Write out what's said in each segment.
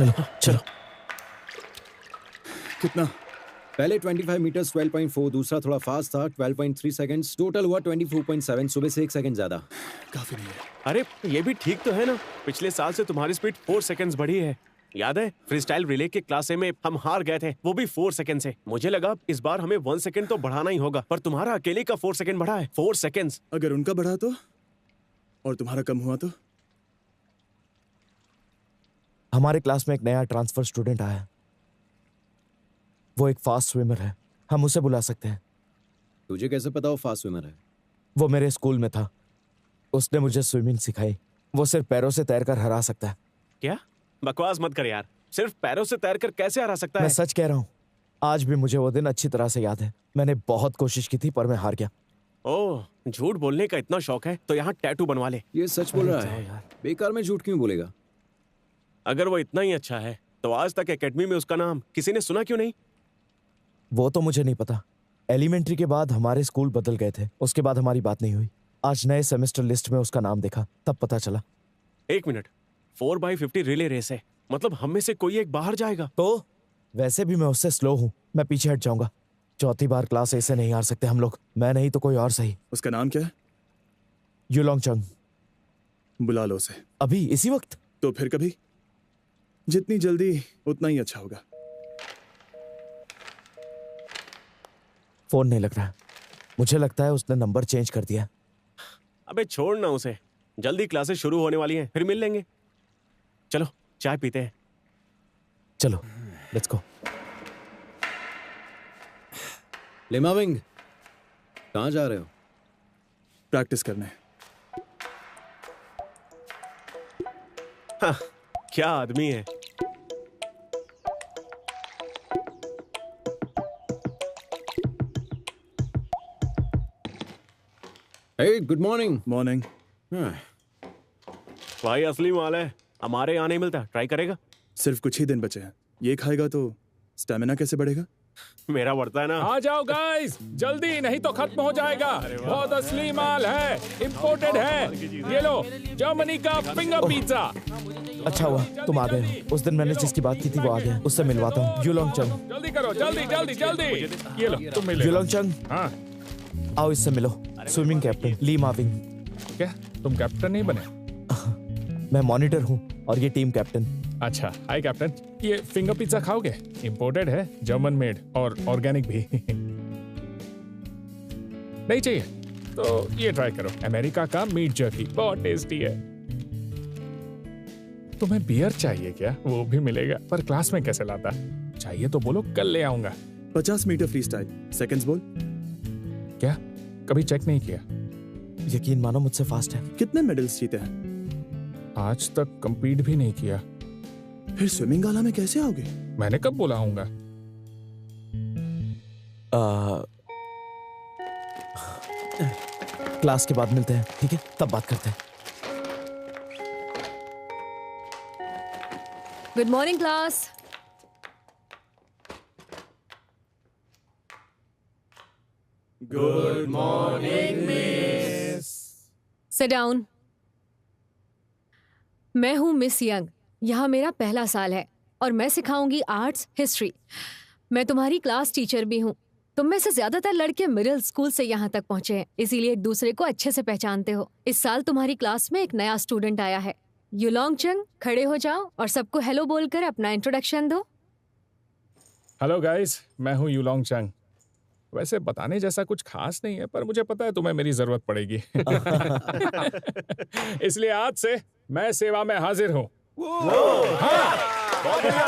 चलो चलो। कितना? पहले 25 मीटर्स 12.4, दूसरा थोड़ा फास्ट था 12.3 सेकंड्स, टोटल हुआ 24.7, सुबह से 1 सेकंड ज्यादा। काफी नहीं है। अरे ये भी ठीक तो है ना, पिछले साल से तुम्हारी स्पीड 4 सेकंड्स बढ़ी है। याद है फ्रीस्टाइल रिले के क्लास ए में हम हार गए थे, वो भी 4 सेकंड से। मुझे लगा इस बार हमें 1 सेकंड तो बढ़ाना ही होगा, पर तुम्हारा अकेले का 4 सेकंड बढ़ा है। 4 सेकंड्स। अगर उनका बढ़ा तो और तुम्हारा कम हुआ तो? हमारे क्लास में एक नया ट्रांसफर स्टूडेंट आया है। वो एक फास्ट स्विमर है, हम उसे बुला सकते हैं। तुझे कैसे पता वो फास्ट स्विमर है? वो मेरे स्कूल में था, उसने मुझे स्विमिंग सिखाई। वो सिर्फ पैरों से तैरकर हरा सकता है। क्या बकवास मत कर यार, सिर्फ पैरों से तैरकर कैसे हरा सकता है? मैं सच कह रहा हूँ, आज भी मुझे वो दिन अच्छी तरह से याद है। मैंने बहुत कोशिश की थी पर मैं हार गया। ओह, झूठ बोलने का इतना शौक है तो यहाँ टैटू बनवा ले। ये सच बोल रहा है, बेकार में झूठ क्यों बोलेगा? अगर वो इतना ही अच्छा है तो आज तक एकेडमी में उसका नाम किसी ने सुना क्यों नहीं? वो तो मुझे नहीं पता। एलिमेंट्री के बाद हमारे स्कूल बदल गए थे, उसके बाद हमारी बात नहीं हुई। आज नए सेमेस्टर लिस्ट में उसका नाम देखा तब पता चला। 1 मिनट, 4x50 रिले रेस है, मतलब हम में से कोई एक बाहर जाएगा। तो वैसे भी मैं उससे स्लो हूँ, मैं पीछे हट जाऊंगा। चौथी बार क्लास ए से नहीं हार सकते हम लोग, मैं नहीं तो कोई और सही। उसका नाम क्या है? युलोंग चंग। बुला लो उसे। अभी इसी वक्त? तो फिर कभी, जितनी जल्दी उतना ही अच्छा होगा। फोन नहीं लग रहा, मुझे लगता है उसने नंबर चेंज कर दिया। अबे छोड़ ना उसे, जल्दी क्लासेस शुरू होने वाली हैं, फिर मिल लेंगे। चलो चाय पीते हैं। चलो लेट्स गो। लिमाविंग, कहाँ जा रहे हो? प्रैक्टिस करने। हाँ, क्या आदमी है। हे गुड मॉर्निंग। मॉर्निंग। भाई असली माल है, हमारे यहाँ नहीं मिलता, ट्राई करेगा? सिर्फ कुछ ही दिन बचे हैं, ये खाएगा तो स्टैमिना कैसे बढ़ेगा? मेरा बढ़ता है ना। आ जाओ गाइस, जल्दी, नहीं तो खत्म हो जाएगा। बहुत असली माल है, इंपोर्टेड है। ये लो, जर्मनी का फिंगर पिज्जा। अच्छा हुआ तुम आ गए हो। उस दिन मैंने जिसकी बात की थी वो आ गया, उससे मिलवाता हूँ। युलोंग चंग। जल्दी करो, जल्दी जल्दी जल्दी। ये लो तुम मिले। युलोंग चंग, हाँ आओ इससे मिलो। स्विमिंग कैप्टन ली माविंग। क्या तुम कैप्टन नहीं बने? मैं मॉनिटर हूँ और ये टीम कैप्टन। अच्छा, हाय कैप्टन। ये फिंगर पिज्जा खाओगे? इंपोर्टेड है, जर्मन मेड और ऑर्गेनिक भी। नहीं चाहिए तो ये ट्राई करो, अमेरिका का मीट जर्की, बहुत टेस्टी है। तुम्हें बियर चाहिए क्या? वो भी मिलेगा, पर क्लास में कैसे लाता? चाहिए तो बोलो, कल ले आऊंगा। 50 मीटर फ्री स्टाइल, सेकेंड्स बोल। क्या कभी चेक नहीं किया? यकीन मानो मुझसे फास्ट है। कितने मेडल्स जीते हैं? आज तक compete भी नहीं किया। फिर स्विमिंग गाला में कैसे आओगे? मैंने कब बोला आऊंगा? क्लास के बाद मिलते हैं, ठीक है? तब बात करते हैं। Good morning class. Good morning miss. Sit down. मैं हूं मिस यंग, यहाँ मेरा पहला साल है और मैं सिखाऊंगी आर्ट्स हिस्ट्री। मैं तुम्हारी क्लास टीचर भी हूँ। तुम में से ज्यादातर लड़के मिडिल स्कूल से यहाँ तक पहुँचे हैं, इसीलिए एक दूसरे को अच्छे से पहचानते हो। इस साल तुम्हारी क्लास में एक नया स्टूडेंट आया है, युलोंग चंग। खड़े हो जाओ और सबको हेलो बोलकर अपना इंट्रोडक्शन दो। हेलो गाइस, मैं हूँ युलोंग चंग। वैसे बताने जैसा कुछ खास नहीं है, पर मुझे पता है तुम्हें मेरी जरूरत पड़ेगी। इसलिए आज से मैं सेवा में हाजिर हूँ। हाँ, बहुत बढ़िया।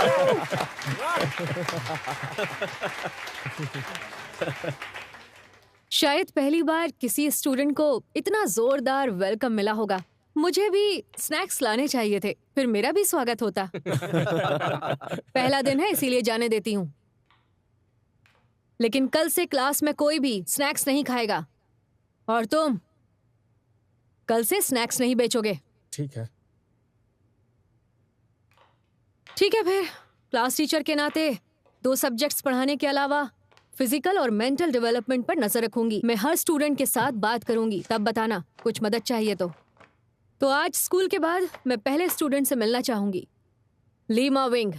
शायद पहली बार किसी स्टूडेंट को इतना जोरदार वेलकम मिला होगा। मुझे भी स्नैक्स लाने चाहिए थे, फिर मेरा भी स्वागत होता। पहला दिन है इसीलिए जाने देती हूँ, लेकिन कल से क्लास में कोई भी स्नैक्स नहीं खाएगा और तुम कल से स्नैक्स नहीं बेचोगे। ठीक है। ठीक है, फिर क्लास टीचर के नाते 2 सब्जेक्ट्स पढ़ाने के अलावा फिजिकल और मेंटल डेवलपमेंट पर नजर रखूंगी। मैं हर स्टूडेंट के साथ बात करूंगी, तब बताना कुछ मदद चाहिए तो आज स्कूल के बाद मैं पहले स्टूडेंट से मिलना चाहूंगी। Lima wing.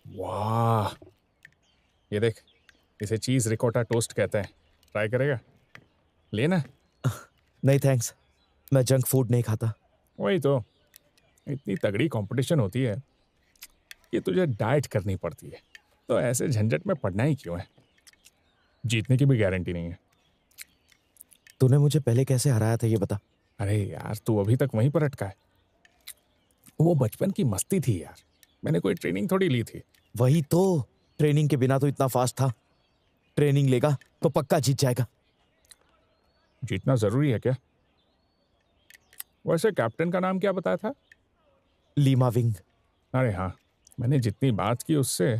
वाह, ये देख, इसे चीज रिकोटा टोस्ट कहते हैं। ट्राई करेगा? लेना। नहीं थैंक्स, मैं जंक फूड नहीं खाता। वही तो, इतनी तगड़ी कंपटीशन होती है कि तुझे डाइट करनी पड़ती है, तो ऐसे झंझट में पड़ना ही क्यों है? जीतने की भी गारंटी नहीं है। तूने मुझे पहले कैसे हराया था ये बता। अरे यार, तू अभी तक वहीं पर अटका है। वो बचपन की मस्ती थी यार, मैंने कोई ट्रेनिंग थोड़ी ली थी। वही तो, ट्रेनिंग के बिना तो इतना फास्ट था। ट्रेनिंग लेगा तो पक्का जीत जाएगा। जीतना जरूरी है क्या? वैसे कैप्टन का नाम क्या बताया था? Lima wing. अरे हाँ, मैंने जितनी बात की उससे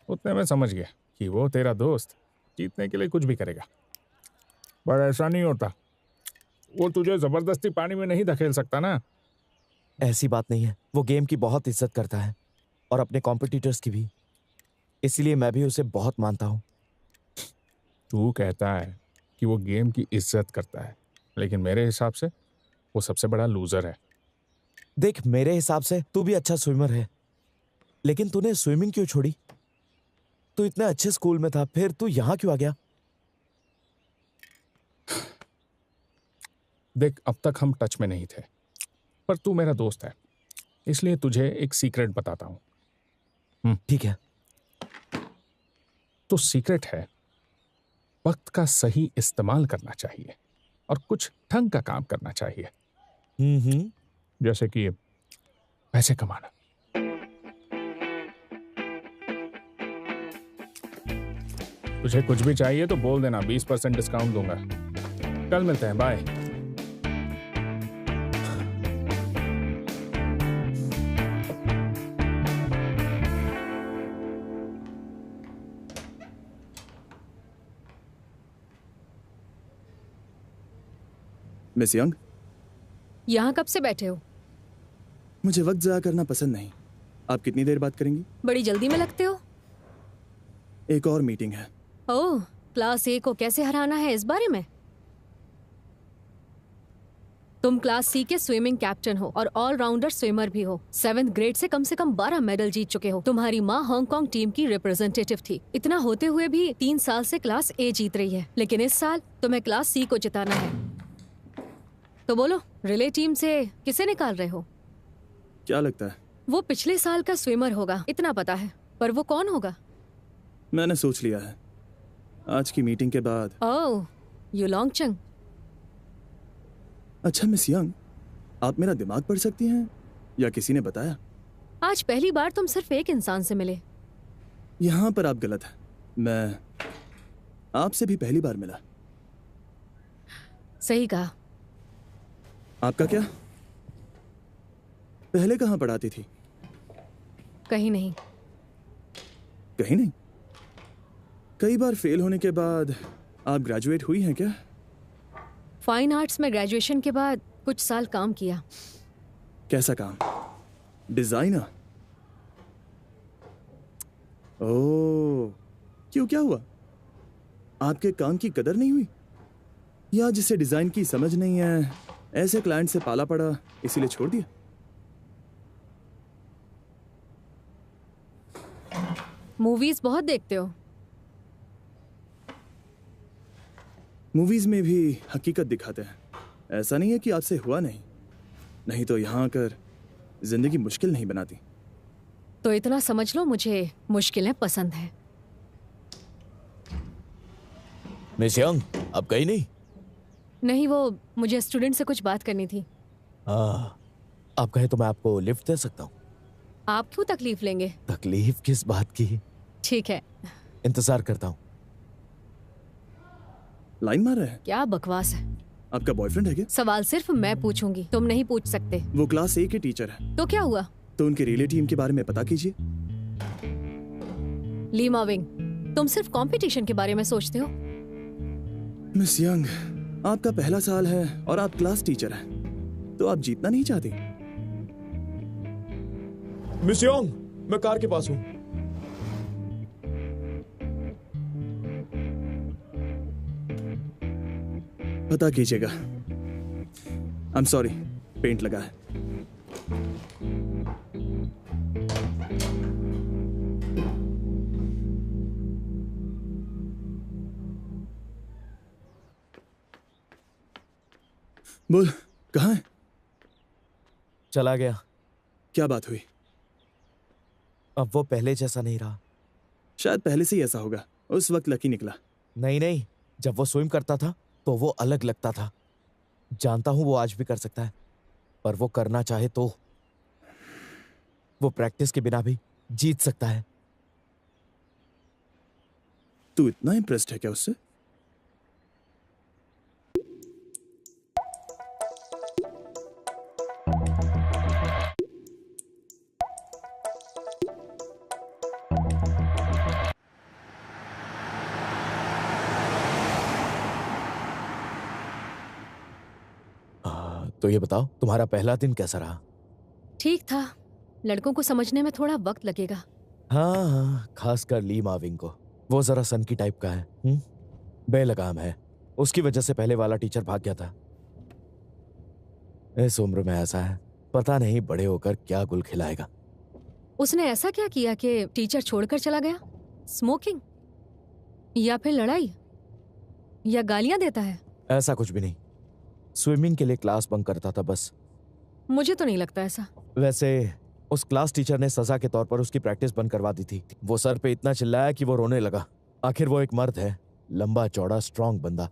उतने में समझ गया कि वो तेरा दोस्त जीतने के लिए कुछ भी करेगा। पर ऐसा नहीं होता, वो तुझे जबरदस्ती पानी में नहीं धकेल सकता ना। ऐसी बात नहीं है, वो गेम की बहुत इज्जत करता है और अपने कॉम्पिटिटर्स की भी, इसलिए मैं भी उसे बहुत मानता हूँ। तू कहता है कि वो गेम की इज्जत करता है, लेकिन मेरे हिसाब से वो सबसे बड़ा लूजर है। देख, मेरे हिसाब से तू भी अच्छा स्विमर है, लेकिन तूने स्विमिंग क्यों छोड़ी? तू इतने अच्छे स्कूल में था, फिर तू यहाँ क्यों आ गया? देख, अब तक हम टच में नहीं थे, पर तू मेरा दोस्त है, इसलिए तुझे एक सीक्रेट बताता हूँ। ठीक है। तो सीक्रेट है, वक्त का सही इस्तेमाल करना चाहिए और कुछ ढंग का काम करना चाहिए। जैसे कि पैसे कमाना। तुझे कुछ भी चाहिए तो बोल देना, 20% डिस्काउंट दूंगा। कल मिलते हैं, बाय। मिस यंग, यहाँ कब से बैठे हो? मुझे वक्त ज़ाया करना पसंद नहीं। आप कितनी देर बात करेंगी? बड़ी जल्दी में लगते हो। एक और मीटिंग है। ओह, क्लास ए को कैसे हराना है इस बारे में? तुम क्लास सी के स्विमिंग कैप्टन हो और ऑलराउंडर स्विमर भी हो। 7th ग्रेड से कम 12 मेडल जीत चुके हो। तुम्हारी माँ हांगकांग टीम की रिप्रेजेंटेटिव थी। इतना होते हुए भी 3 साल से क्लास ए जीत रही है, लेकिन इस साल तुम्हें क्लास सी को जिताना है। तो बोलो, रिले टीम से किसे निकाल रहे हो? क्या लगता है? वो पिछले साल का स्विमर होगा, इतना पता है, पर वो कौन होगा? मैंने सोच लिया है, आज की मीटिंग के बाद। ओह, युलोंग चंग। अच्छा मिस यंग, आप मेरा दिमाग पढ़ सकती हैं या किसी ने बताया? आज पहली बार तुम सिर्फ एक इंसान से मिले। यहाँ पर आप गलत हैं। मैं आपसे भी पहली बार मिला। सही कहा। आपका क्या? पहले कहाँ पढ़ाती थी? कहीं नहीं। कहीं नहीं? कई बार फेल होने के बाद आप ग्रेजुएट हुई हैं क्या? फाइन आर्ट्स में ग्रेजुएशन के बाद कुछ साल काम किया। कैसा काम? डिजाइनर? ओह, क्यों, क्या हुआ? आपके काम की कदर नहीं हुई? या जिसे डिजाइन की समझ नहीं है, ऐसे क्लाइंट से पाला पड़ा इसीलिए छोड़ दिया? मूवीज बहुत देखते हो? मूवीज में भी हकीकत दिखाते हैं। ऐसा नहीं है कि आपसे हुआ नहीं तो यहाँ आकर जिंदगी मुश्किल नहीं बनाती। तो इतना समझ लो, मुझे मुश्किलें पसंद है। मिस यंग, अब गई नहीं? नहीं, वो मुझे स्टूडेंट से कुछ बात करनी थी। आप कहे तो मैं आपको लिफ्ट दे सकता हूँ। आप क्यों तकलीफ लेंगे? तकलीफ किस बात की? ठीक है, इंतजार करता हूँ। लाइन मार रहे हैं? क्या बकवास है। आपका बॉयफ्रेंड है क्या? सवाल सिर्फ मैं पूछूंगी, तुम नहीं पूछ सकते। वो क्लास ए के टीचर है। तो क्या हुआ? तो उनके रिले टीम के बारे में पता कीजिए। लीमा विंग, तुम सिर्फ कंपटीशन के बारे में सोचते हो। मिस यंग, आपका पहला साल है और आप क्लास टीचर हैं, तो आप जीतना नहीं चाहती? मिस यंग, मैं कार के पास हूँ। पता कीजिएगा। आई एम सॉरी, पेंट लगा है। बोल, कहाँ है? चला गया। क्या बात हुई? अब वो पहले जैसा नहीं रहा। शायद पहले से ही ऐसा होगा, उस वक्त लकी निकला। नहीं नहीं, जब वो स्विम करता था तो वो अलग लगता था। जानता हूं वो आज भी कर सकता है, पर वो करना चाहे तो वो प्रैक्टिस के बिना भी जीत सकता है। तू इतना इम्प्रेस्ड है क्या उससे? तो ये बताओ, तुम्हारा पहला दिन कैसा रहा? ठीक था। लड़कों को समझने में थोड़ा वक्त लगेगा। हाँ हाँ, खासकर ली माविंग को। वो जरा सन की टाइप का है। बेलगाम है। उसकी वजह से पहले वाला टीचर भाग गया था। इस उम्र में ऐसा है, पता नहीं बड़े होकर क्या गुल खिलाएगा। उसने ऐसा क्या किया कि टीचर छोड़कर चला गया? स्मोकिंग, या फिर लड़ाई, या गालियां देता है? ऐसा कुछ भी नहीं, स्विमिंग के लिए क्लास बंक करता था बस। मुझे तो नहीं लगता ऐसा। वैसे उस क्लास टीचर ने सजा के तौर पर उसकी प्रैक्टिस बंद करवा दी थी। वो सर पे इतना चिल्लाया कि वो रोने लगा। आखिर वो एक मर्द है, लंबा चौड़ा स्ट्रांग बंदा।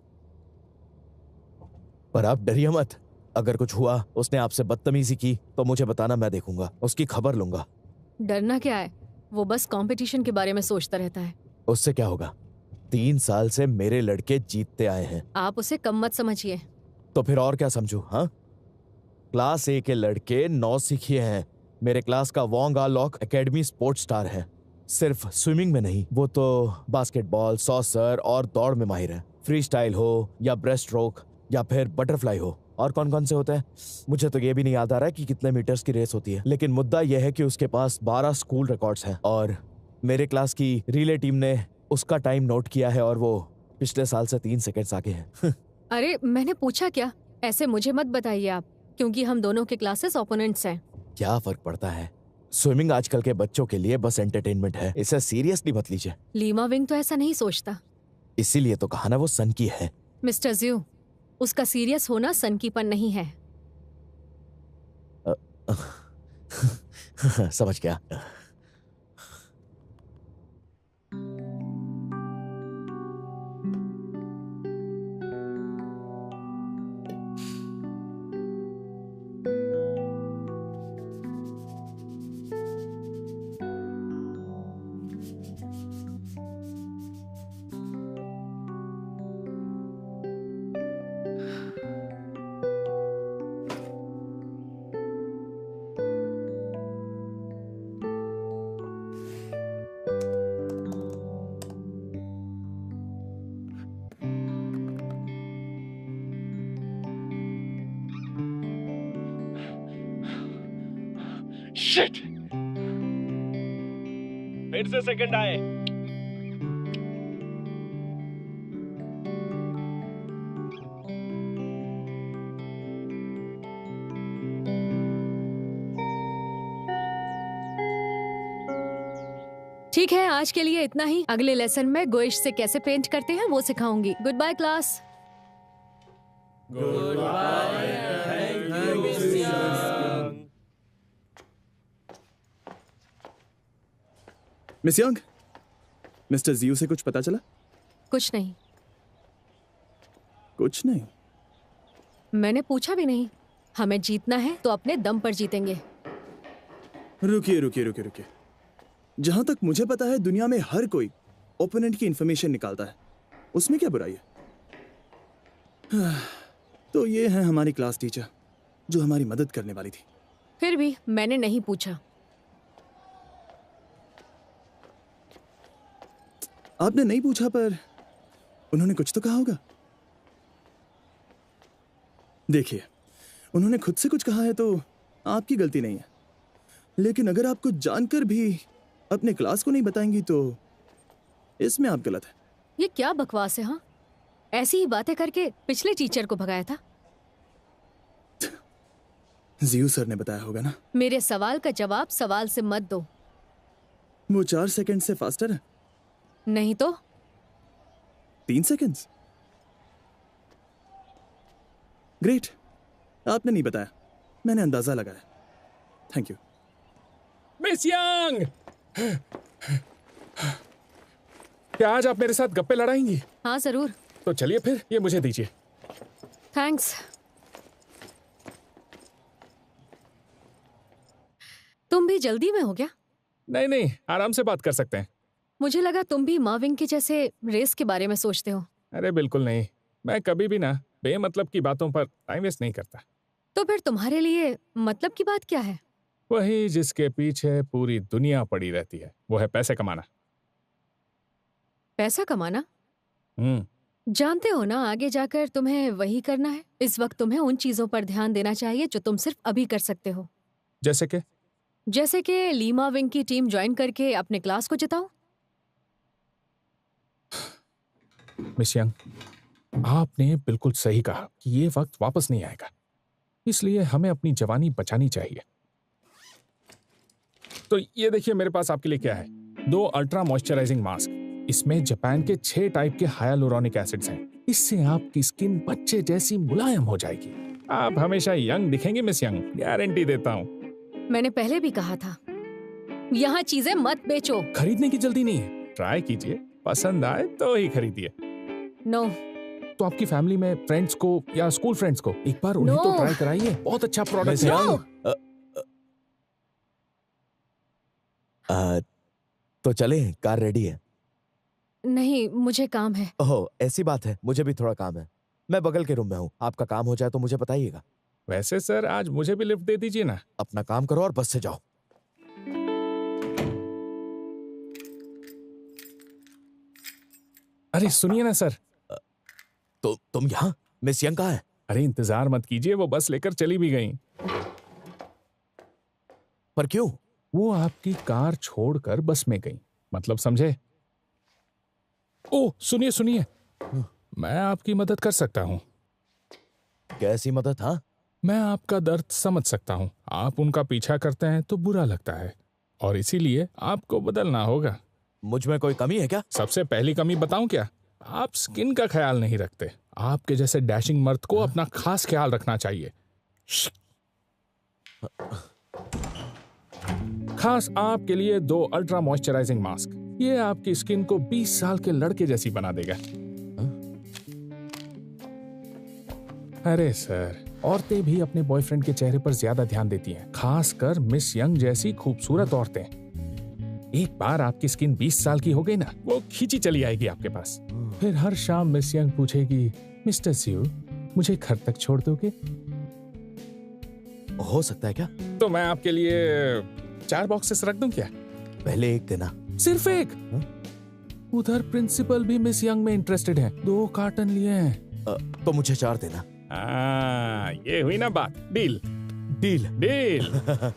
पर आप डरिए मत, अगर कुछ हुआ, उसने आपसे बदतमीजी की तो मुझे बताना, मैं देखूंगा, उसकी खबर लूंगा। डरना क्या है, वो बस कंपटीशन के बारे में सोचता रहता है। उससे क्या होगा? 3 साल से मेरे लड़के जीतते आए हैं। आप उसे कम मत समझिए। तो फिर और क्या समझू? हाँ, क्लास ए के लड़के 9 सीखिए हैं। मेरे क्लास का वोंग आ लॉक एकेडमी स्पोर्ट्स स्टार है। सिर्फ स्विमिंग में नहीं, वो तो बास्केटबॉल, सॉसर और दौड़ में माहिर है। फ्री स्टाइल हो या ब्रेस्ट स्ट्रोक या फिर बटरफ्लाई हो, और कौन कौन से होते हैं मुझे तो ये भी नहीं याद आ रहा है कि कितने मीटर्स की रेस होती है। लेकिन मुद्दा यह है कि उसके पास 12 स्कूल रिकॉर्ड्स हैं, और मेरे क्लास की रिले टीम ने उसका टाइम नोट किया है और वो पिछले साल से 3 सेकेंड्स आगे हैं। अरे मैंने पूछा क्या? ऐसे मुझे मत बताइए आप, क्योंकि हम दोनों के क्लासेस ओपोनेंट्स हैं। क्या फर्क पड़ता है? स्विमिंग आजकल के बच्चों के लिए बस एंटरटेनमेंट है, इसे सीरियसली मत लीजिए। लीमा विंग तो ऐसा नहीं सोचता। इसीलिए तो कहा ना वो सन की है। मिस्टर ज्यू, उसका सीरियस होना सनकीपन नहीं है। समझ गया। शिट, फिर से सेकंड आए। ठीक है, आज के लिए इतना ही। अगले लेसन में गोइश से कैसे पेंट करते हैं वो सिखाऊंगी। Good bye class. Miss Young, mister Jio से कुछ पता चला? कुछ नहीं। कुछ नहीं? मैंने पूछा भी नहीं। हमें जीतना है तो अपने दम पर जीतेंगे। रुकिए रुकिए रुकिए रुकिए, जहां तक मुझे पता है दुनिया में हर कोई ओपोनेंट की इंफॉर्मेशन निकालता है, उसमें क्या बुराई है? तो ये है हमारी क्लास टीचर जो हमारी मदद करने वाली थी। फिर भी मैंने नहीं पूछा। आपने नहीं पूछा पर उन्होंने कुछ तो कहा होगा। देखिए, उन्होंने खुद से कुछ कहा है तो आपकी गलती नहीं है, लेकिन अगर आप कुछ जानकर भी अपने क्लास को नहीं बताएंगी तो इसमें आप गलत है। ये क्या बकवास है? हाँ, ऐसी ही बातें करके पिछले टीचर को भगाया था। जियो सर ने बताया होगा ना। मेरे सवाल का जवाब सवाल से मत दो। वो 4 सेकंड से फास्टर है। नहीं तो 3 सेकंड्स। ग्रेट, आपने नहीं बताया, मैंने अंदाजा लगाया। Thank you. मिस यंग, क्या आज आप मेरे साथ गप्पे लड़ाएंगी? हाँ जरूर। तो चलिए फिर, ये मुझे दीजिए। थैंक्स। तुम भी जल्दी में हो क्या? नहीं नहीं, आराम से बात कर सकते हैं। मुझे लगा तुम भी मार्विन के जैसे रेस के बारे में सोचते हो। अरे बिल्कुल नहीं, मैं कभी भी ना बेमतलब की बातों पर टाइम वेस्ट नहीं करता। तो फिर तुम्हारे लिए मतलब की बात क्या है? वही जिसके पीछे पूरी दुनिया पड़ी रहती है, वो है पैसे कमाना। पैसा कमाना? हम्म। जानते हो ना, आगे जाकर तुम्हें वही करना है। इस वक्त तुम्हें उन चीजों पर ध्यान देना चाहिए जो तुम सिर्फ अभी कर सकते हो। जैसे कि लीमा विंग की टीम ज्वाइन करके अपने क्लास को जिताओ। मिस यंग, आपने बिल्कुल सही कहा कि ये वक्त वापस नहीं आएगा, इसलिए हमें अपनी जवानी बचानी चाहिए। तो ये देखिए मेरे पास आपके लिए क्या है, 2 अल्ट्रा मॉइस्चराइजिंग मास्क। इसमें जापान के 6 टाइप के हाइलुरोनिक एसिड्स हैं। इससे आपकी स्किन बच्चे जैसी मुलायम हो जाएगी। आप हमेशा यंग दिखेंगे मिस यंग, गारंटी देता हूँ। मैंने पहले भी कहा था, यहाँ चीजें मत बेचो। खरीदने की जल्दी नहीं है, ट्राई कीजिए, पसंद आए तो ही खरीदिए। नो। तो आपकी फैमिली में फ्रेंड्स को या स्कूल फ्रेंड्स को एक बार उन्हें तो ट्राई कराइए, बहुत अच्छा प्रोडक्ट है। तो चले, कार रेडी है। नहीं, मुझे काम है। ओह, ऐसी बात है, मुझे भी थोड़ा काम है। मैं बगल के रूम में हूँ, आपका काम हो जाए तो मुझे बताइएगा। वैसे सर, आज मुझे भी लिफ्ट दे दीजिए ना। अपना काम करो और बस से जाओ। अरे सुनिए ना सर। तो तुम यहाँ? मिस यंग कहाँ है? अरे इंतजार मत कीजिए, वो बस लेकर चली भी गई। पर क्यों? वो आपकी कार छोड़कर बस में गई, मतलब समझे? ओह सुनिए सुनिए, मैं आपकी मदद कर सकता हूँ। कैसी मदद? हाँ, मैं आपका दर्द समझ सकता हूँ। आप उनका पीछा करते हैं तो बुरा लगता है, और इसीलिए आपको बदलना होगा। मुझ में कोई कमी है क्या? सबसे पहली कमी बताऊं क्या? आप स्किन का ख्याल नहीं रखते। आपके जैसे डैशिंग मर्द को अपना खास ख्याल रखना चाहिए। खास आपके लिए 2 अल्ट्रा मॉइस्चराइजिंग मास्क। ये आपकी स्किन को 20 साल के लड़के जैसी बना देगा। अरे सर, औरतें भी अपने बॉयफ्रेंड के चेहरे पर ज्यादा ध्यान देती हैं, खासकर मिस यंग जैसी खूबसूरत औरतें। एक बार आपकी स्किन 20 साल की हो गई ना, वो खींची चली आएगी आपके पास। फिर हर शाम मिस यंग पूछेगी, मिस्टर सिउ, मुझे घर तक छोड़ दोगे? हो सकता है क्या? तो मैं आपके लिए 4 बॉक्सेस रख दूं क्या? पहले एक देना। सिर्फ एक? उधर प्रिंसिपल भी मिस यंग में इंटरेस्टेड है, 2 कार्टन लिए हैं। तो मुझे 4 देना। ये हुई ना बात। Deal deal deal.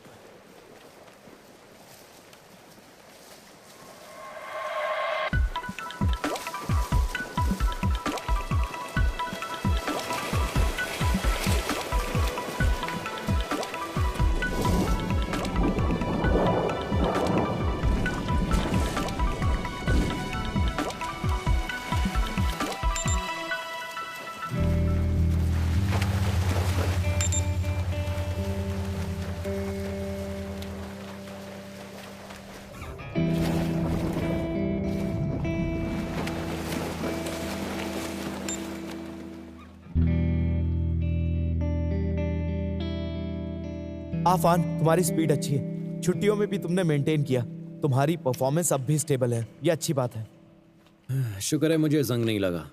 आफान, तुम्हारी स्पीड अच्छी है। छुट्टियों में भी तुमने मेंटेन किया। तुम्हारी परफॉर्मेंस अब भी स्टेबल है, ये अच्छी बात है। शुक्र है मुझे जंग नहीं लगा।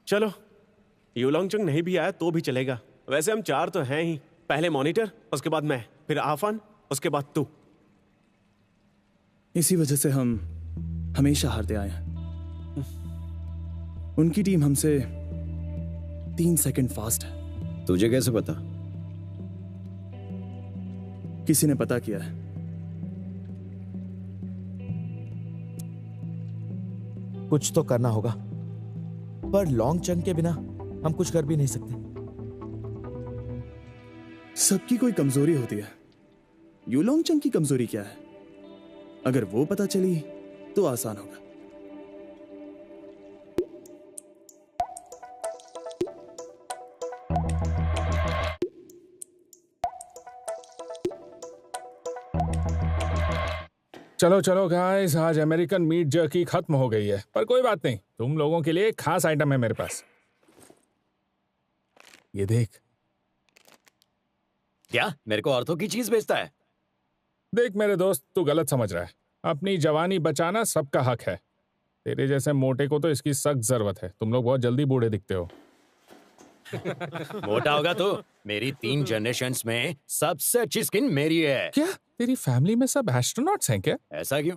चलो, यूलोंगचंग नहीं भी आया तो भी चलेगा। वैसे हम 4 तो हैं ही। पहले मॉनिटर, उसके बाद मैं, फिर आफान, उसके बाद तू। इसी वजह से हम हमेशा हारते आए हैं। उनकी टीम हमसे 3 सेकंड फास्ट है। तुझे कैसे पता? किसी ने पता किया है। कुछ तो करना होगा। पर लॉन्ग चंग के बिना हम कुछ कर भी नहीं सकते। सबकी कोई कमजोरी होती है। यूलोंग चंग की कमजोरी क्या है? अगर वो पता चली तो आसान होगा। चलो चलो गाइस, आज अमेरिकन मीट जर्की खत्म हो गई है, पर कोई बात नहीं, तुम लोगों के लिए एक खास आइटम है मेरे पास। ये देख। क्या मेरे को औरतों की चीज बेचता है? देख मेरे दोस्त, तू गलत समझ रहा है। अपनी जवानी बचाना सबका हक है। तेरे जैसे मोटे को तो इसकी सख्त जरूरत है। तुम लोग बहुत जल्दी बूढ़े दिखते हो। मोटा होगा तो मेरी 3 जनरेशंस में सबसे अच्छी स्किन मेरी है। क्या तेरी फैमिली में सब एस्ट्रोनॉट्स हैं क्या? ऐसा क्यों?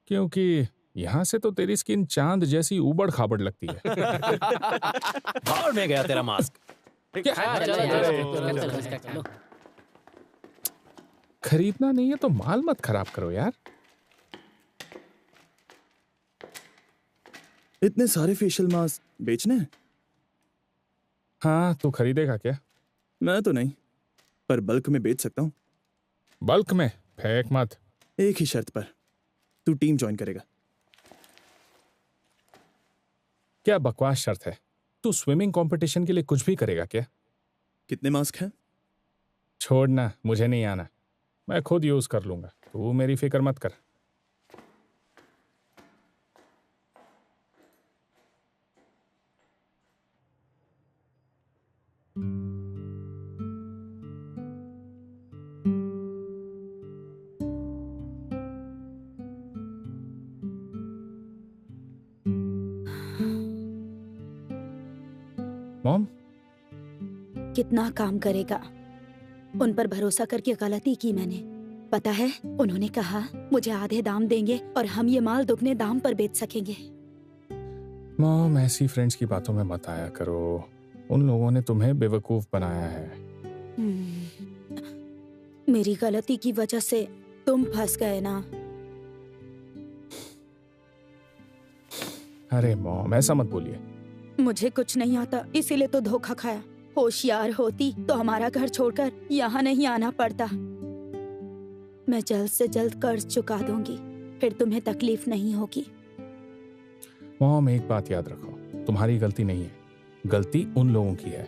क्योंकि यहाँ से तो तेरी स्किन चांद जैसी उबड़ खाबड़ लगती है। बाहर में गया तेरा मास्क। खरीदना नहीं है तो माल मत खराब करो यार। इतने सारे फेशियल मास्क बेचने हैं? हाँ, तू खरीदेगा क्या? मैं तो नहीं, पर बल्क में बेच सकता हूँ। बल्क में? फेंक मत। एक ही शर्त पर, तू टीम ज्वाइन करेगा। क्या बकवास शर्त है? तू स्विमिंग कंपटीशन के लिए कुछ भी करेगा क्या? कितने मास्क हैं? छोड़ना, मुझे नहीं आना। मैं खुद यूज कर लूंगा, तू मेरी फिक्र मत कर। मॉम, कितना काम करेगा? उन पर भरोसा करके गलती की मैंने। पता है, उन्होंने कहा मुझे आधे दाम देंगे और हम ये माल दुगने दाम पर बेच सकेंगे। मॉम ऐसी फ्रेंड्स की बातों में मत आया करो। उन लोगों ने तुम्हें बेवकूफ बनाया है। मेरी गलती की वजह से तुम फंस गए ना। अरे मॉम ऐसा मत बोलिए। मुझे कुछ नहीं आता, इसीलिए तो धोखा खाया। होशियार होती तो हमारा घर छोड़कर यहाँ नहीं आना पड़ता। मैं जल्द से जल्द कर्ज चुका दूंगी, फिर तुम्हें तकलीफ नहीं होगी। मॉम एक बात याद रखो, तुम्हारी गलती नहीं है, गलती उन लोगों की है।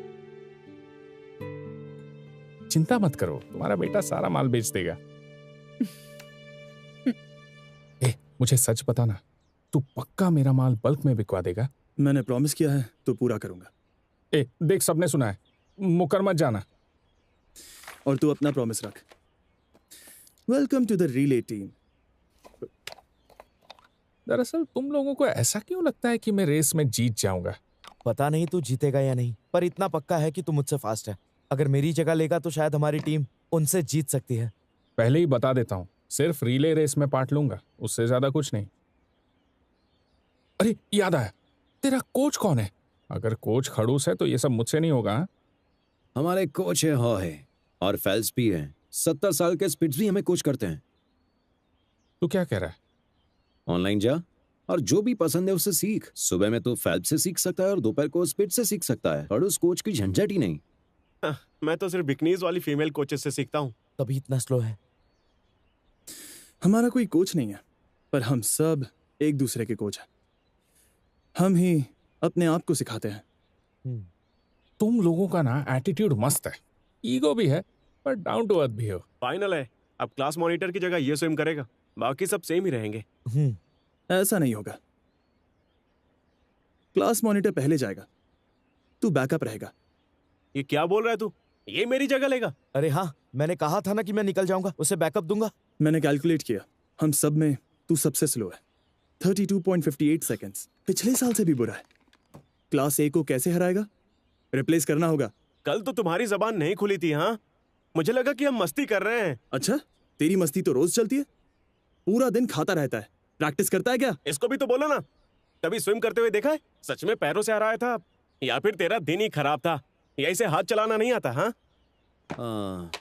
चिंता मत करो, तुम्हारा बेटा सारा माल बेच देगा। मुझे सच बताना, तू पक्का मेरा माल बल्क में बिकवा देगा? मैंने प्रॉमिस किया है तो पूरा करूंगा। देख, सबने सुना है, मुकर मत जाना। और तू अपना प्रॉमिस रख। Welcome to the relay team. दरअसल तुम लोगों को ऐसा क्यों लगता है कि मैं रेस में जीत जाऊंगा? पता नहीं तू जीतेगा या नहीं, पर इतना पक्का है कि तू मुझसे फास्ट है। अगर मेरी जगह लेगा तो शायद हमारी टीम उनसे जीत सकती है। पहले ही बता देता हूं, सिर्फ रिले रेस में पार्ट लूंगा, उससे ज्यादा कुछ नहीं। अरे याद आया, तेरा कोच कौन है? अगर कोच खड़ूस है तो ये सब मुझसे नहीं होगा। हमारे कोच है हॉ है और फेल्प्स भी है। 70 साल के स्पिट्स भी हमें कोच करते हैं। तू क्या कह रहा है? ऑनलाइन जा और जो भी पसंद है उससे सीख। सुबह में तो फेल्प्स से सीख सकता है और दोपहर को स्पिट्स से सीख सकता है। और उस कोच की झंझट ही नहीं। मैं तो सिर्फ बिकनीज वाली फीमेल कोचेस से सीखता हूँ। तभी इतना स्लो है। हमारा कोई कोच नहीं है, पर हम सब एक दूसरे के कोच हैं। हम ही अपने आप को सिखाते हैं। तुम लोगों का ना एटीट्यूड मस्त है, ईगो भी है, पर डाउन टू अर्थ भी हो। फाइनल है, अब क्लास मॉनिटर की जगह ये स्विम करेगा, बाकी सब सेम ही रहेंगे। ऐसा नहीं होगा। क्लास मॉनिटर पहले जाएगा, तू बैकअप रहेगा। ये क्या बोल रहा है तू? ये मेरी जगह लेगा? अरे हाँ, मैंने कहा था ना कि मैं निकल जाऊंगा, उसे बैकअप दूंगा। मैंने कैलकुलेट किया, हम सब में तू सबसे स्लो है। 32.58 सेकेंड्स, पिछले साल से भी बुरा है। क्लास ए को कैसे हराएगा? रिप्लेस करना होगा। कल तो तुम्हारी जबान नहीं खुली थी। हाँ, मुझे लगा कि हम मस्ती कर रहे हैं। अच्छा, तेरी मस्ती तो रोज चलती है। पूरा दिन खाता रहता है, प्रैक्टिस करता है क्या? इसको भी तो बोलो ना। कभी स्विम करते हुए देखा है? सच में पैरों से आ रहा था या फिर तेरा दिन ही खराब था? या इसे हाथ चलाना नहीं आता? हाँ,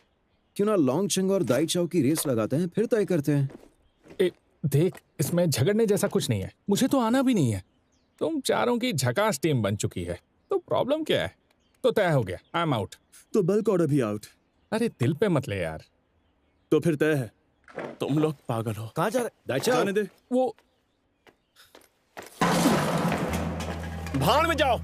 क्यों ना लॉन्ग चंग और दाई चाओ की रेस लगाते हैं, फिर तय करते हैं। देख, इसमें झगड़ने जैसा कुछ नहीं है, मुझे तो आना भी नहीं है। तुम चारों की झकास टीम बन चुकी है, तो प्रॉब्लम क्या है? तो तय हो गया, आई एम आउट। तो बल्क ऑर्डर भी आउट। अरे दिल पे मत ले यार। तो फिर तय है। तुम लोग पागल हो। कहाँ जा रहे? दाइचाओ, जाने दे। वो भाड़ में जाओ।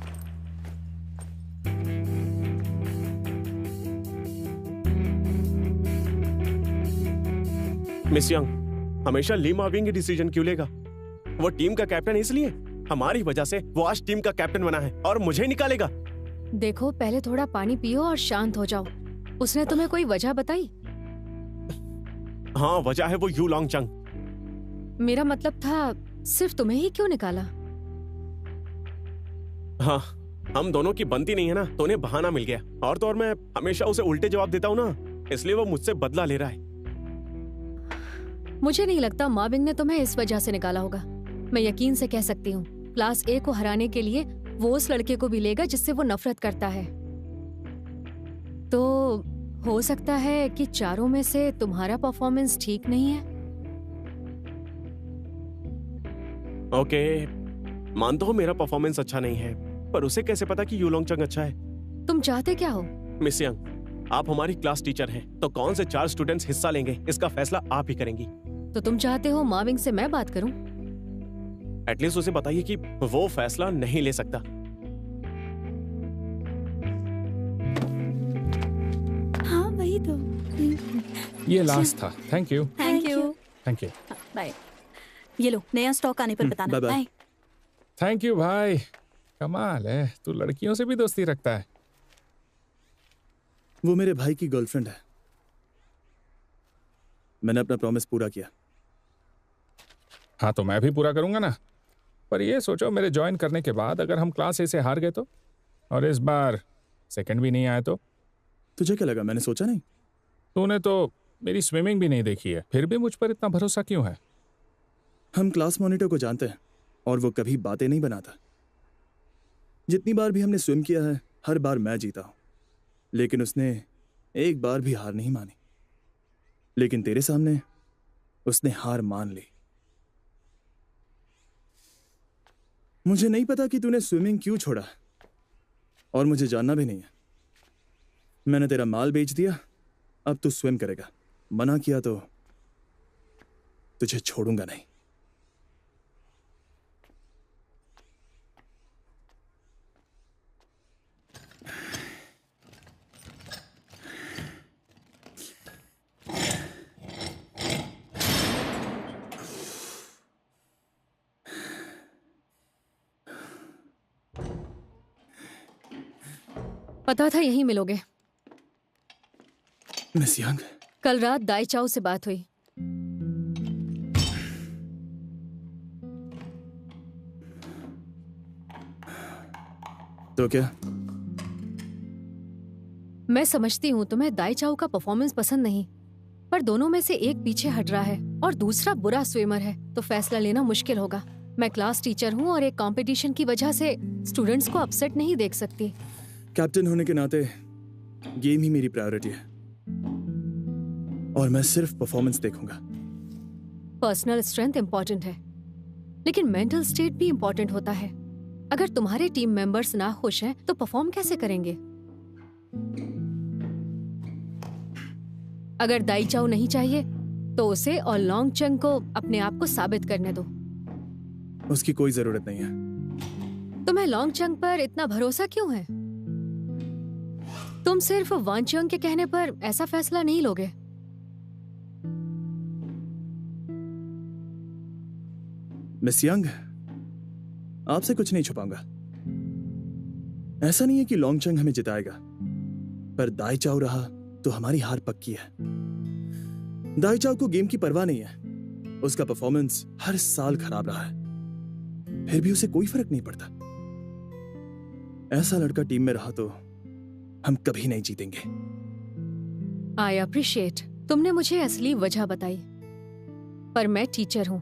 मिस यंग हमेशा ली मार्विन की डिसीजन क्यों लेगा? वो टीम का कैप्टन इसलिए, हमारी वजह से वो आज टीम का कैप्टन बना है और मुझे निकालेगा। देखो, पहले थोड़ा पानी पियो और शांत हो जाओ। उसने तुम्हें कोई वजह बताई? हाँ, वजह है वो यू लॉन्ग चंग। मेरा मतलब था सिर्फ तुम्हें ही क्यों निकाला? हाँ, हम दोनों की बनती नहीं है ना, तो उन्हें बहाना मिल गया। और तो और मैं हमेशा उसे उल्टे जवाब देता हूँ ना, इसलिए वो मुझसे बदला ले रहा है। मुझे नहीं लगता मार्विन ने तुम्हें इस वजह से निकाला होगा। मैं यकीन से कह सकती हूँ, क्लास ए को हराने के लिए वो उस लड़के को भी लेगा जिससे वो नफरत करता है। तो हो सकता है कि चारों में से तुम्हारा परफॉर्मेंस ठीक नहीं है। ओके, मानता हूँ मेरा परफॉर्मेंस अच्छा नहीं है, पर उसे कैसे पता कि यूलोंग चंग अच्छा है? तुम चाहते क्या हो? मिस यंग, आप हमारी क्लास टीचर हैं, तो कौन से 4 स्टूडेंट्स हिस्सा लेंगे इसका फैसला आप ही करेंगी। तो तुम चाहते हो मार्विन से मैं बात करूं? एटलीस्ट उसे बताइए कि वो फैसला नहीं ले सकता। हाँ वही तो। ये लास्ट था। Thank you. Thank you. Thank you. Bye. ये लो, नया स्टॉक आने पर बताना। Bye bye. Bye. Thank you भाई। कमाल है, तू लड़कियों से भी दोस्ती रखता है। वो मेरे भाई की गर्लफ्रेंड है। मैंने अपना प्रॉमिस पूरा किया। हाँ तो मैं भी पूरा करूंगा ना। पर ये सोचो, मेरे ज्वाइन करने के बाद अगर हम क्लास ए से हार गए तो, और इस बार सेकंड भी नहीं आए तो? तुझे क्या लगा मैंने सोचा नहीं? तूने तो मेरी स्विमिंग भी नहीं देखी है, फिर भी मुझ पर इतना भरोसा क्यों है? हम क्लास मॉनिटर को जानते हैं और वो कभी बातें नहीं बनाता। जितनी बार भी हमने स्विम किया है, हर बार मैं जीता हूं, लेकिन उसने एक बार भी हार नहीं मानी। लेकिन तेरे सामने उसने हार मान ली। मुझे नहीं पता कि तूने स्विमिंग क्यों छोड़ा, और मुझे जानना भी नहीं है। मैंने तेरा माल बेच दिया, अब तू स्विम करेगा। मना किया तो तुझे छोड़ूंगा नहीं। पता था यहीं मिलोगे। मिस यंग, कल रात दाई चाओ से बात हुई। तो क्या? मैं समझती हूँ तुम्हें दाई चाओ का परफॉर्मेंस पसंद नहीं, पर दोनों में से एक पीछे हट रहा है और दूसरा बुरा स्विमर है, तो फैसला लेना मुश्किल होगा। मैं क्लास टीचर हूँ और एक कंपटीशन की वजह से स्टूडेंट्स को अपसेट नहीं देख सकती। कैप्टन होने के नाते गेम ही मेरी प्रायोरिटी है, और मैं सिर्फ परफॉर्मेंस देखूंगा। पर्सनल स्ट्रेंथ इम्पोर्टेंट है, लेकिन मेंटल स्टेट भी इम्पोर्टेंट होता है। अगर तुम्हारे टीम मेंबर्स ना खुश हैं, तो परफॉर्म कैसे करेंगे? अगर दाई चाओ नहीं चाहिए, तो उसे और लॉन्ग चंग को अपने आप को साबित करने दो। उसकी कोई जरूरत नहीं है। तुम्हें लॉन्ग चंग पर इतना भरोसा क्यों है? तुम सिर्फ वान चंग के कहने पर ऐसा फैसला नहीं लोगे। मिस यंग, आपसे कुछ नहीं छुपाऊंगा। ऐसा नहीं है कि लॉन्ग चंग हमें जिताएगा, पर दाई चाओ रहा तो हमारी हार पक्की है। दाई चाओ को गेम की परवाह नहीं है। उसका परफॉर्मेंस हर साल खराब रहा है, फिर भी उसे कोई फर्क नहीं पड़ता। ऐसा लड़का टीम में रहा तो हम कभी नहीं जीतेंगे। आई अप्रिशिएट, तुमने मुझे असली वजह बताई, पर मैं टीचर हूँ।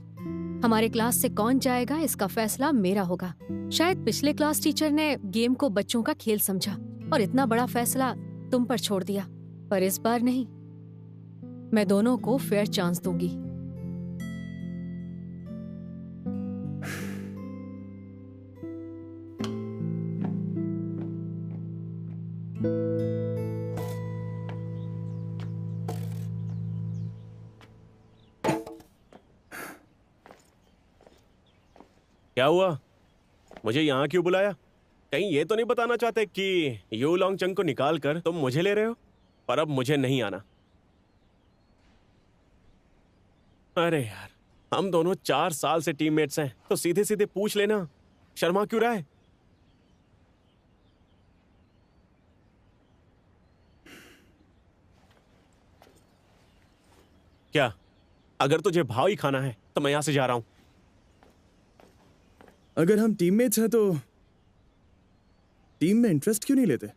हमारे क्लास से कौन जाएगा इसका फैसला मेरा होगा। शायद पिछले क्लास टीचर ने गेम को बच्चों का खेल समझा और इतना बड़ा फैसला तुम पर छोड़ दिया, पर इस बार नहीं। मैं दोनों को फेयर चांस दूंगी। क्या हुआ? मुझे यहाँ क्यों बुलाया? कहीं ये तो नहीं बताना चाहते कि यू लॉन्ग चंग को निकाल कर तुम मुझे ले रहे हो? पर अब मुझे नहीं आना। अरे यार, हम दोनों 4 साल से टीममेट्स हैं, तो सीधे सीधे पूछ लेना, शर्मा क्यों रहा है? क्या? अगर तुझे भाव ही खाना है तो मैं यहां से जा रहा हूं। अगर हम टीममेट्स हैं तो टीम में इंटरेस्ट क्यों नहीं लेते?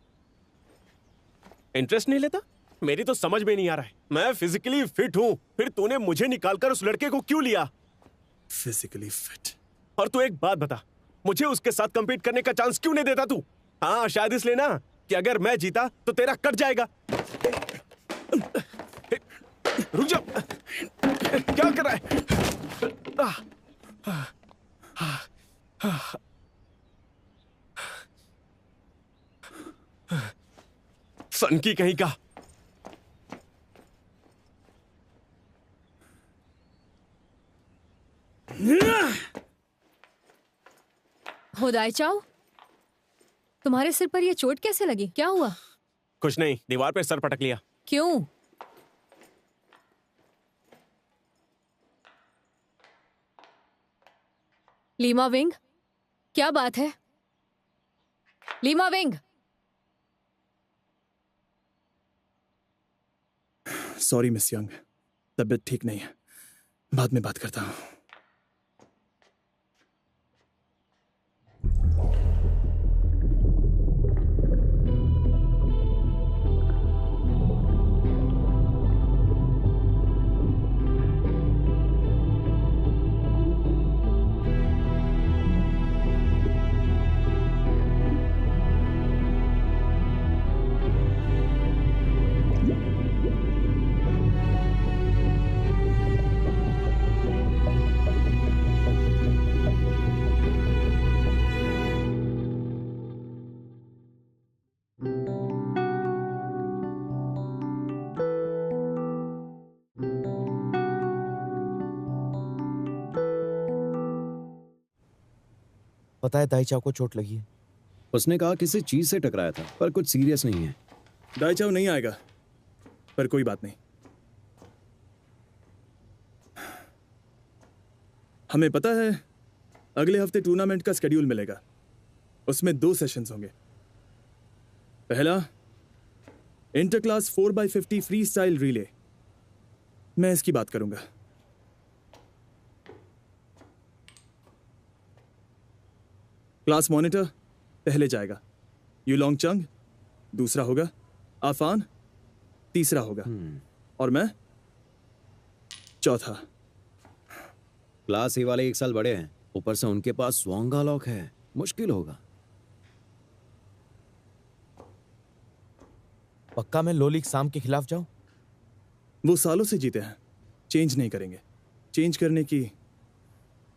इंटरेस्ट नहीं लेता? मेरी तो समझ में नहीं आ रहा है। मैं फिजिकली फिट हूं, फिर तूने मुझे निकालकर उस लड़के को क्यों लिया? Physically fit? और तू एक बात बता, मुझे उसके साथ compete करने का चांस क्यों नहीं देता तू? हाँ, शायद इसलिए ना कि अगर मैं जीता तो तेरा कट जाएगा। रुक जा, क्या कर रहा है? सन की कहीं का। हो दाइचाओ, तुम्हारे सिर पर ये चोट कैसे लगी? क्या हुआ? कुछ नहीं, दीवार पे सर पटक लिया। क्यों? लीमा विंग, क्या बात है? Lima wing, sorry miss young, तबीयत ठीक नहीं है, बाद में बात करता हूं। पता है दाइचाओ को चोट लगी है। उसने कहा किसी चीज से टकराया था, पर कुछ सीरियस नहीं है। दाइचाओ नहीं आएगा, पर कोई बात नहीं। हमें पता है अगले हफ्ते टूर्नामेंट का स्केड्यूल मिलेगा, उसमें 2 सेशंस होंगे। पहला inter class 4x50 free style relay, मैं इसकी बात करूंगा। क्लास मॉनिटर पहले जाएगा, यूलोंग चंग दूसरा होगा, आफान तीसरा होगा और मैं चौथा। क्लास ए वाले 1 साल बड़े हैं, ऊपर से उनके पास वोंगा लॉक है, मुश्किल होगा। पक्का मैं लोलिक साम के खिलाफ जाऊं? वो सालों से जीते हैं, चेंज नहीं करेंगे। चेंज करने की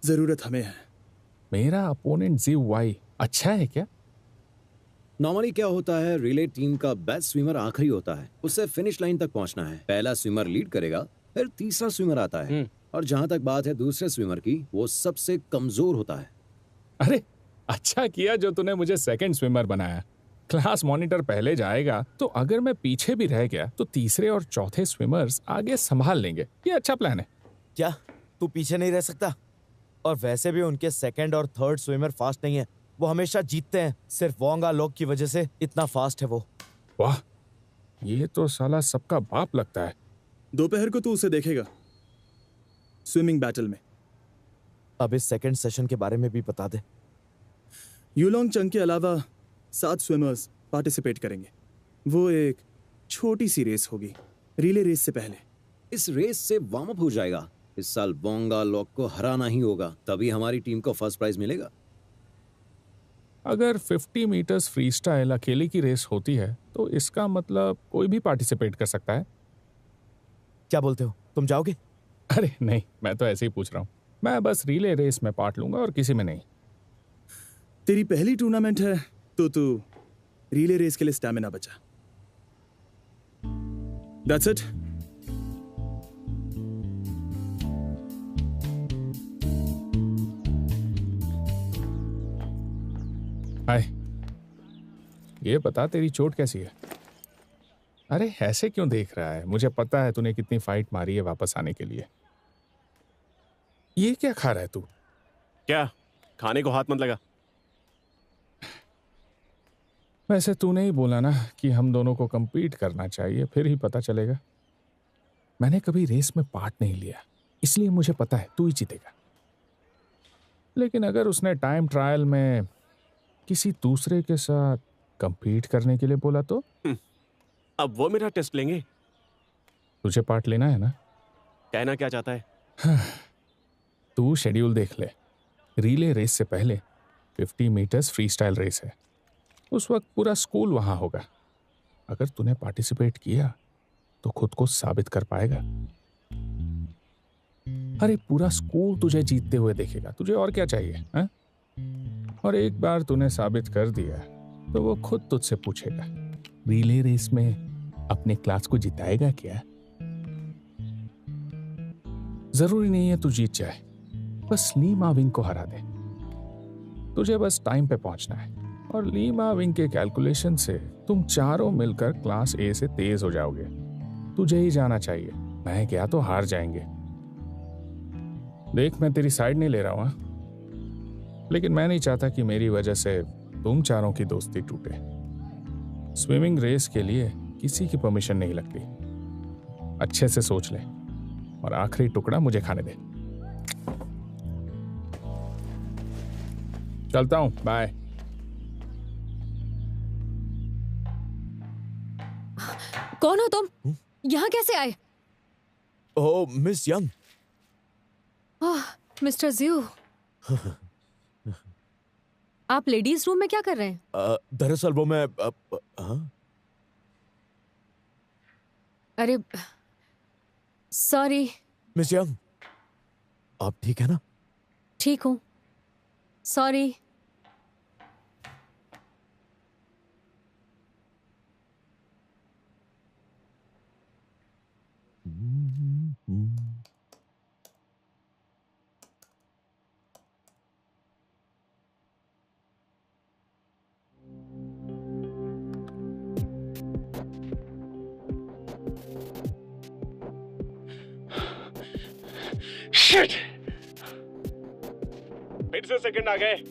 जरूरत हमें है। मेरा अपोनेंट जीव वाई अच्छा है क्या? नॉर्मली क्या होता है, रिले टीम का बेस्ट स्विमर आखिरी होता है, उससे फिनिश लाइन तक पहुंचना है। पहला स्विमर लीड करेगा, फिर तीसरा स्विमर आता है, और जहां तक बात है दूसरे स्विमर की, वो सबसे कमजोर होता है। अरे अच्छा किया जो तूने मुझे सेकंड स्विमर बनाया। क्लास मॉनिटर पहले जाएगा, तो अगर मैं पीछे भी रह गया तो तीसरे और चौथे स्विमर्स आगे संभाल लेंगे। ये अच्छा प्लान है। क्या तू पीछे नहीं रह सकता? और वैसे भी उनके सेकंड और थर्ड स्विमर फास्ट नहीं है, वो हमेशा जीतते हैं। सिर्फ वोंगा लॉक की वजह से इतना फास्ट है वो। वाह, ये तो साला सबका बाप लगता है। दोपहर को तू उसे देखेगा स्विमिंग बैटल में। अब इस सेकंड सेशन के बारे में भी बता दे। यूलोंग चंग के अलावा 7 स्विमर्स पार्टिसिपेट करेंगे। वो एक छोटी सी रेस होगी, रिले रेस से पहले। इस रेस से वार्म अप हो जाएगा। इस साल वोंगा लॉक को हराना ही होगा, तभी हमारी टीम को फर्स्ट प्राइज मिलेगा। अगर 50 मीटर्स फ्री स्टाइल अकेले की रेस होती है तो इसका मतलब कोई भी पार्टिसिपेट कर सकता है। क्या बोलते हो, तुम जाओगे? अरे नहीं, मैं तो ऐसे ही पूछ रहा हूँ। मैं बस रिले रेस में पार्ट लूंगा और किसी में नहीं। तेरी पहली टूर्नामेंट है तो तू रिले रेस के लिए स्टैमिना बचा। That's it. हाय, ये बता तेरी चोट कैसी है? अरे ऐसे क्यों देख रहा है? मुझे पता है तूने कितनी फाइट मारी है वापस आने के लिए। ये क्या खा रहा है तू? क्या? खाने को हाथ मत लगा। वैसे तूने ही बोला ना कि हम दोनों को compete करना चाहिए, फिर ही पता चलेगा। मैंने कभी रेस में पार्ट नहीं लिया, इसलिए मुझे पता है तू ही जीतेगा। लेकिन अगर उसने टाइम ट्रायल में किसी दूसरे के साथ compete करने के लिए बोला तो? अब वो मेरा टेस्ट लेंगे। तुझे पार्ट लेना है ना? कहना क्या चाहता है? तू शेड्यूल देख ले। रिले रेस से पहले 50 मीटर्स फ्री स्टाइल रेस है। उस वक्त पूरा स्कूल वहां होगा। अगर तूने पार्टिसिपेट किया तो खुद को साबित कर पाएगा। अरे पूरा स्कूल तुझे जीतते हुए देखेगा, तुझे और क्या चाहिए हा? और एक बार तूने साबित कर दिया तो वो खुद तुझसे पूछेगा, रिले रेस में अपने क्लास को जिताएगा क्या? जरूरी नहीं है तू जीत जाए, बस ली माविंग को हरा दे। तुझे बस टाइम पे पहुंचना है और ली माविंग के कैलकुलेशन से तुम चारों मिलकर क्लास ए से तेज हो जाओगे। तुझे ही जाना चाहिए, मैं क्या तो हार जाएंगे। देख, मैं तेरी साइड नहीं ले रहा हूं, लेकिन मैं नहीं चाहता कि मेरी वजह से तुम चारों की दोस्ती टूटे। स्विमिंग रेस के लिए किसी की परमिशन नहीं लगती। अच्छे से सोच ले और आखिरी टुकड़ा मुझे खाने दे। चलता हूं, बाय। कौन हो तुम? यहाँ कैसे आए? ओह मिस यंग। मिस्टर ज़्यू, आप लेडीज रूम में क्या कर रहे हैं? दरअसल वो मैं हाँ? अरे सॉरी। मिस यंग, आप ठीक है ना? ठीक हूँ, सॉरी। शिट! फिर से सेकंड आ गए।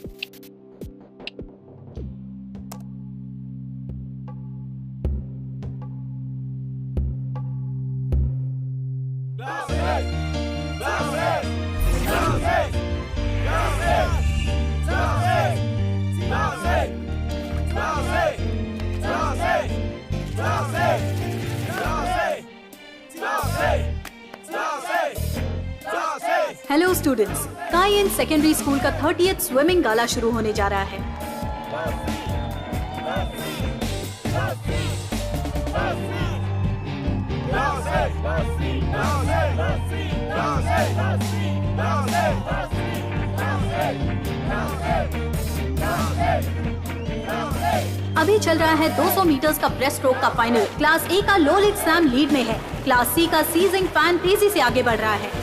हेलो स्टूडेंट्स, कायन सेकेंडरी स्कूल का 30th स्विमिंग गाला शुरू होने जा रहा है। अभी चल रहा है 200 मीटर्स का ब्रेस्ट स्ट्रोक का फाइनल। क्लास ए का लोलित सैम लीड में है। क्लास सी का सीजिंग फैन तेजी से आगे बढ़ रहा है।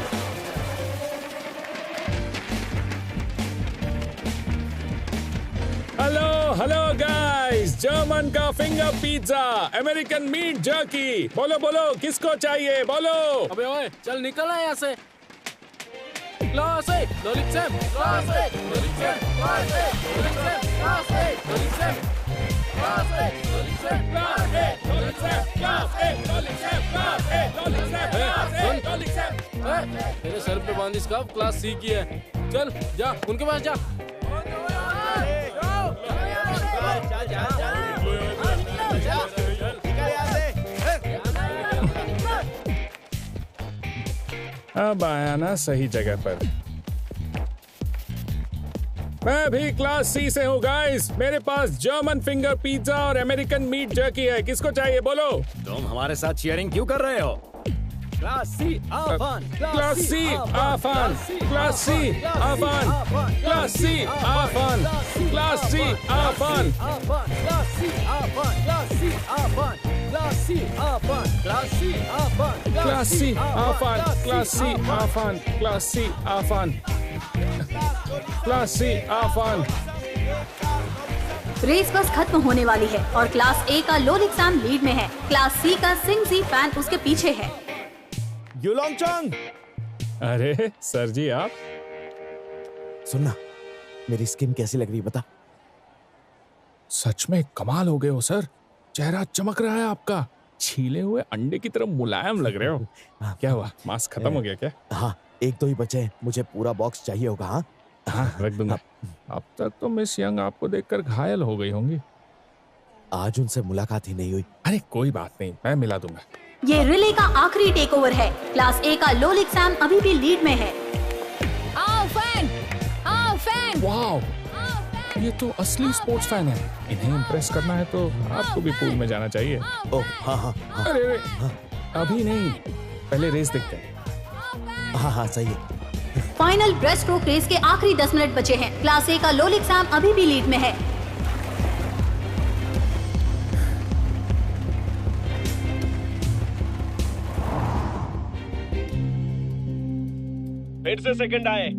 हेलो गाइस, जर्मन का finger pizza, American meat jerky. बोलो बोलो, किसको चाहिए? बोलो। अबे ओए, चल निकल यहाँ से। Class A, Lolit Sam, class A, Lolit Sam, class A, Lolit Sam, class A, Lolit Sam, class A, Lolit Sam, class A, Lolit Sam, class A, Lolit Sam, class A, Lolit Sam, class A, Lolit Sam. तेरे सर पे बांधी स्कार्फ क्लास सी की है। चल जा, उनके पास जा। अब आया ना सही जगह पर। मैं भी क्लास सी से हूँ गाइस। मेरे पास जर्मन फिंगर पिज्जा और अमेरिकन मीट जर्की है। किसको चाहिए? बोलो। तुम हमारे साथ शेयरिंग क्यों कर रहे हो? Class C Afan, class C Afan, class C Afan, class C Afan, class C Afan, class C Afan, class C Afan, class C Afan, class C Afan, class C Afan, class C Afan, class C Afan, class C Afan. Race बस खत्म होने वाली है और क्लास ए का लोलिक सैम लीड में है। क्लास सी का सिंगजी फैन उसके पीछे है। युलोंग चंग, अरे सर जी आप। सुनना, मेरी स्किन कैसी लग रही है बता। सच में कमाल हो गए हो सर, चेहरा चमक रहा है आपका, छीले हुए अंडे की तरह मुलायम लग रहे हो। क्या हुआ, मास्क खत्म हो गया क्या? हाँ, एक दो ही बचे हैं, मुझे पूरा बॉक्स चाहिए होगा। हाँ हाँ, रख दूंगा। अब तक तो मिस यंग आपको देखकर घायल हो गई होंगी। आज उनसे मुलाकात ही नहीं हुई। अरे कोई बात नहीं, मैं मिला दूंगा। ये रिले का आखिरी टेक ओवर है। क्लास ए का लोलिक सैम अभी भी लीड में है। आओ फैन, आओ फैन। वाओ, ये तो असली स्पोर्ट्स फैन है। इन्हें इम्प्रेस करना है तो आपको भी पूल में जाना चाहिए। ओह हाँ हाँ हाँ अरे अभी नहीं, पहले रेस देखते हैं। हाँ हाँ सही है। फाइनल ब्रेस्ट स्ट्रोक रेस के आखिरी 10 मिनट बचे हैं। क्लास ए का लोलिक सैम अभी भी लीड में है। फिर से सेकंड आए।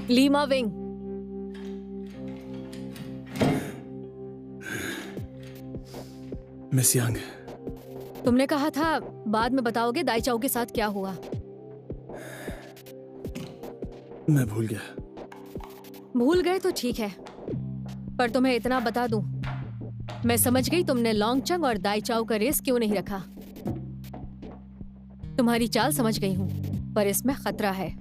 लीमा विंग, मिस यंग, तुमने कहा था बाद में बताओगे दाइचाओ के साथ क्या हुआ। मैं भूल गया। भूल गए तो ठीक है, पर तुम्हें इतना बता दूं, मैं समझ गई तुमने लॉन्गचंग और दाइचाओ का रेस क्यों नहीं रखा। तुम्हारी चाल समझ गई हूं, पर इसमें खतरा है।